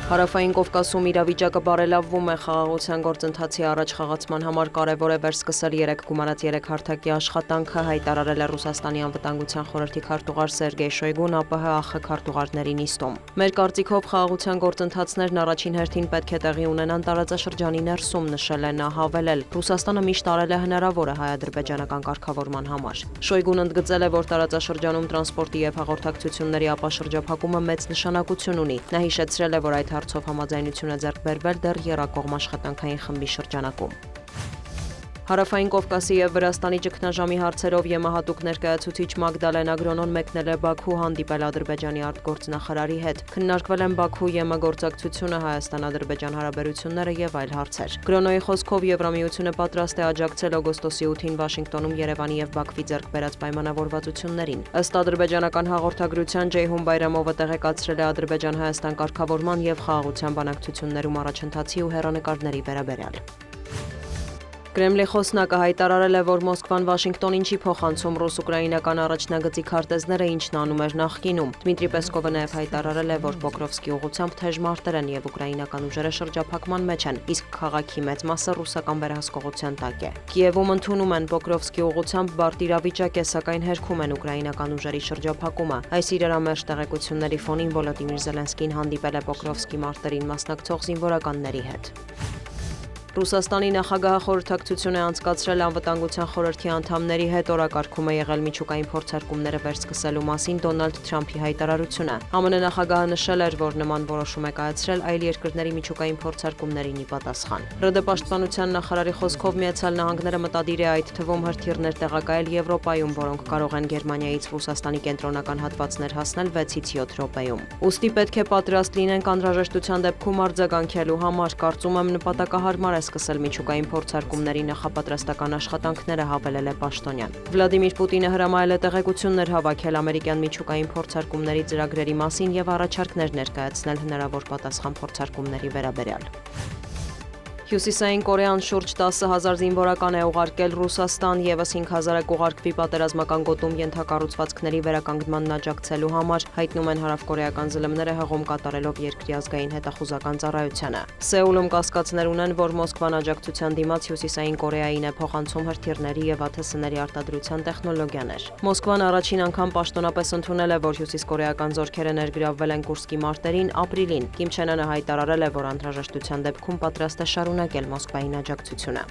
Հարավային Կովկասում իրավիճակը բարելավվում է, խաղաղության գործընթացի առաջ խաղացման համար կարևոր է վերսկսել 3 գումարած 3 հարթակի աշխատանքը, հայտարարել է Ռուսաստանի անվտանգության խորհրդի քարտուղար Սերգեյ Շոյգուն ԱՊՀ-ԱԽ քարտուղարների նիստում։ Մեր կարծիքով խաղաղության գործընթացներն առաջին հերթին պետք է տեղի ունենան տարածաշրջանի ներսում, նշել է նա, հավելել. Ռուսաստանը միշտ արել է հնարավորը հայ-ադրբեջանական կարգավորման համար։ Շոյգուն ընդգծել է, որ տարածաշրջանում տրանսպորտի եւ հաղորդակցությունների ապաշրջափակումը մեծ նշանակություն ունի։ Նա հիշեցրել է, որ այդ հարցով համաձայնություն է ձեռք բերվել դեռ եռակողմ աշխատանքային խմբի շրջանակում։ Հարավային Կովկասի եւ Վրաստանի ճգնաժամի հարցերով ԵՄ-հատուկ ներկայացուցիչ Մագդալենա Գրոնոն մեկնել է Բաքու հանդիպել Ադրբեջանի արտգործնախարարի հետ։ Քննարկվել են Բաքու ԵՄ գործակցությունը, Հայաստան-Ադրբեջան հարաբերությունները եւ այլ հարցեր։ Գրոնոյի խոսքով Եվրամիությունը պատրաստ է աջակցել օգոստոսի 8-ին Վաշինգտոնում Երևանի եւ Բաքվի ձեռք բերած պայմանավորվածություններին։ Ըստ ադրբեջանական հաղորդագրության Ջեյհուն Բայրամովը տեղեկացրել է Ադրբեջան-Հայաստան կարգավորման եւ խաղաղության բանակցություններում առաջընթացի ու հեռանկարների վերաբերյալ։ Կրեմլի խոսնակը հայտարարել է, որ Մոսկվան Վաշինգտոնին չի փոխանցում ռուս-ուկրաինական առաջնագծի քարտեզները, ինչն անում էր նախկինում։ Դմիտրի Պեսկովը նաև հայտարարել է, որ Պոկրովսկի ուղղությամբ թեժ մարտեր են եւ ուկրաինական ուժերը շրջափակման մեջ են, իսկ քաղաքի մեծ մասը ռուսական վերահսկողության տակ է։ Կիևում ընդունում են Պոկրովսկի ուղղությամբ բարդ իրավիճակ է, սակայն հերքում են ուկրաինական ուժերի շրջափակումը։ Այս իրարամերժ տեղեկությունների ֆոնին Վոլոդիմիր Զելենսկին հանդիպել է Պոկրովսկի մարտերին մասնակցող զինվորականների հետ։ Ռուսաստանի նախագահը խորհրդակցություն է անցկացրել անվտանգության խորհրդի անդամների հետ, օրակարգում է եղել միջուկային փորձարկումները վերսկսելու մասին Դոնալդ Թրամփի հայտարարությունը։ ԱՄՆ նախագահը նշել էր, որ նման որոշում է կայացրել այլ երկրների միջուկային փորձարկումներին ի պատասխան։ ՌԴ պաշտպանության նախարարի խոսքով Միացյալ Նահանգները մտադիր է այդ թվում հրթիռներ տեղակայել Եվրոպայում, որոնք կարող են Գերմանիայից Ռուսաստանի կենտրոնական հատվածներ հասնել 6-ից 7 րոպեում։ Ուստի պետք է պատրաստ լինենք անհրաժեշտության դեպքում արձագանքելու համար, կարծում եմ նպատակահարմար է սկսել միջուկային փորձարկումների նախապատրաստական աշխատանքները, հավելել է պաշտոնյան։ Վլադիմիր Պուտինը հրամայել է տեղեկություններ հավաքել ամերիկյան միջուկային փորձարկումների ծրագրերի մասին եւ առաջարկներ ներկայացնել հնարավոր պատասխան փորձարկումների վերաբերյալ։ Հյուսիսային Կորեան շուրջ 10,000 զինվորական է ուղարկել Ռուսաստան, եւս 5,000-ը կուղարկվի պատերազմական գոտում ենթակառուցվածքների վերականգնմանն աջակցելու համար, հայտնում են հարավկորեական ԶԼՄ-ները հղում կատարելով երկրի ազգային հետախուզական ծառայությանը։ Սեուլում կասկածներ ունեն, որ Մոսկվան աջակցության դիմաց Հյուսիսային Կորեային է փոխանցում հրթիռների եւ ԱԹՍ-ների արտադրության տեխնոլոգիաներ։ Մոսկվան առաջին անգամ պաշտոնապես ընդունել է, որ հյուսիսկորեական զորքերը ներգրավվել են Կուրսկի մարտերին ապրիլին։ Կիմ Չեն Ընը հայտարարել է, որ անհրաժեշտության դեպքում պատրաստ է շարունակել Մոսկվային աջակցությունը։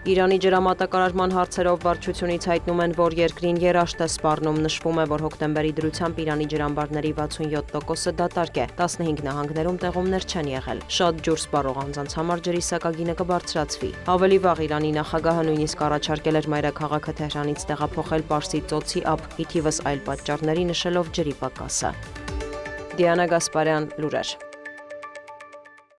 Իրանի ջրամատակարարման հարցերով վարչությունից հայտնում են, որ երկրին երաշտ է սպառնում, նշվում է, որ հոկտեմբերի դրությամբ Իրանի ջրամբարների 67%-ը դատարկ է, 15 նահանգներում տեղումներ չեն եղել։ Շատ ջուր սպառող անձանց համար ջրի սակագինը կբարձրացվի։ Ավելի վաղ Իրանի նախագահը նույնիսկ առաջարկել էր մայրաքաղաքը Թեհրանից տեղափոխել Պարսից ծոցի ափ, ի թիվս այլ պատճառների նշելով ջրի պակասը։ Դիանա Գասպարյան, լուրեր։